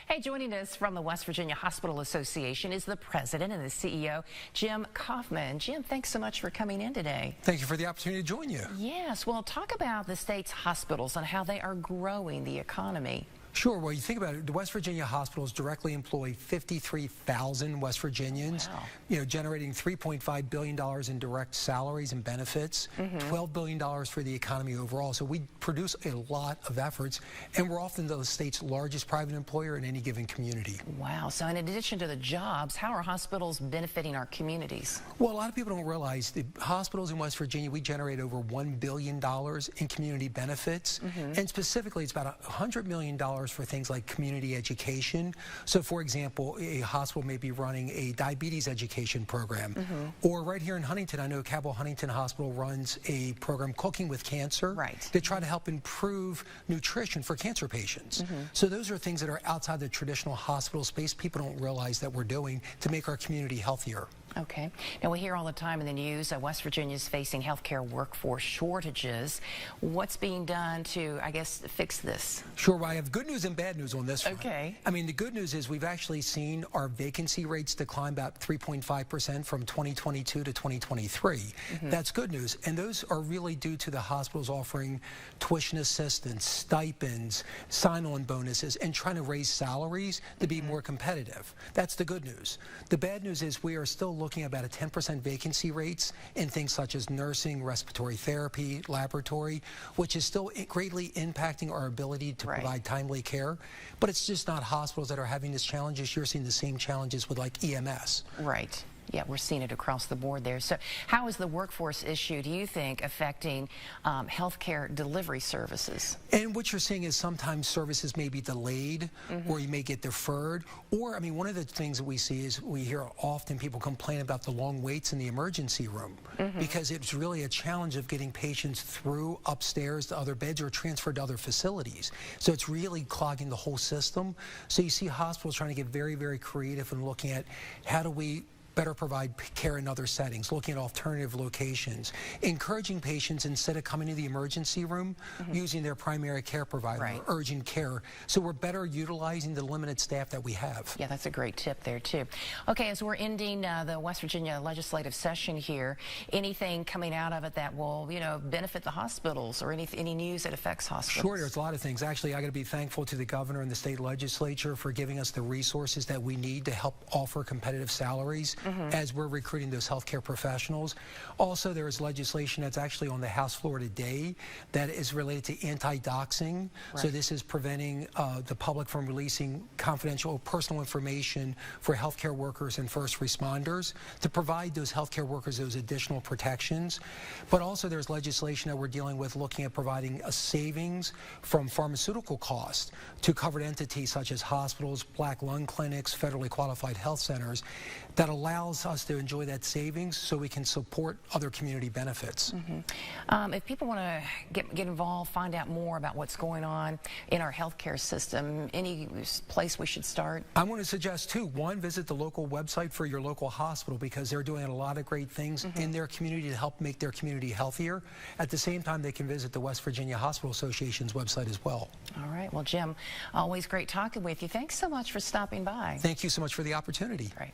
Hey, joining us from the West Virginia Hospital Association is the president and the CEO, Jim Kaufman. Jim, thanks so much for coming in today. Thank you for the opportunity to join you. Yes, well, talk about the state's hospitals and how they are growing the economy. Sure. Well, you think about it, the West Virginia hospitals directly employ 53,000 West Virginians, Wow. Generating $3.5 billion in direct salaries and benefits, $12 billion for the economy overall. So we produce a lot of efforts, and we're often the state's largest private employer in any given community. Wow. So in addition to the jobs, how are hospitals benefiting our communities? Well, a lot of people don't realize the hospitals in West Virginia, we generate over $1 billion in community benefits, and specifically it's about $100 million for things like community education. So for example, a hospital may be running a diabetes education program, or right here in Huntington, I know Cabell Huntington Hospital runs a program, Cooking with Cancer, to try to help improve nutrition for cancer patients. So those are things that are outside the traditional hospital space. People don't realize that we're doing to make our community healthier. Okay. Now, we hear all the time in the news that West Virginia is facing healthcare workforce shortages. What's being done to, I guess, fix this? Sure. Well, I have good news and bad news on this one. Okay. I mean, the good news is we've actually seen our vacancy rates decline about 3.5% from 2022 to 2023. That's good news. And those are really due to the hospitals offering tuition assistance, stipends, sign-on bonuses, and trying to raise salaries to be more competitive. That's the good news. The bad news is we are still looking at about a 10% vacancy rates in things such as nursing, respiratory therapy, laboratory, which is still greatly impacting our ability to provide timely care. But it's just not hospitals that are having these challenges. You're seeing the same challenges with like EMS. Right. Yeah, we're seeing it across the board there. So how is the workforce issue, do you think, affecting healthcare delivery services? And what you're seeing is sometimes services may be delayed, or you may get deferred. Or, I mean, one of the things that we see is we hear often people complain about the long waits in the emergency room, because it's really a challenge of getting patients through upstairs to other beds or transferred to other facilities. So it's really clogging the whole system. So you see hospitals trying to get very, very creative and looking at how do we better provide care in other settings, looking at alternative locations, encouraging patients instead of coming to the emergency room, using their primary care provider, or urgent care. So we're better utilizing the limited staff that we have. Yeah, that's a great tip there too. Okay, as we're ending the West Virginia legislative session here, anything coming out of it that will, benefit the hospitals, or any news that affects hospitals? Sure, there's a lot of things. Actually, I got to be thankful to the governor and the state legislature for giving us the resources that we need to help offer competitive salaries as we're recruiting those healthcare professionals. Also, there is legislation that's actually on the House floor today that is related to anti-doxing. So this is preventing the public from releasing confidential personal information for healthcare workers and first responders to provide those healthcare workers those additional protections. But also there's legislation that we're dealing with looking at providing a savings from pharmaceutical costs to covered entities such as hospitals, black lung clinics, federally qualified health centers that allows us to enjoy that savings so we can support other community benefits. If people want to get involved, find out more about what's going on in our healthcare system, any place we should start? I want to suggest two. One, visit the local website for your local hospital, because they're doing a lot of great things in their community to help make their community healthier. At the same time, they can visit the West Virginia Hospital Association's website as well. All right. Well, Jim, always great talking with you. Thanks so much for stopping by. Thank you so much for the opportunity. Right.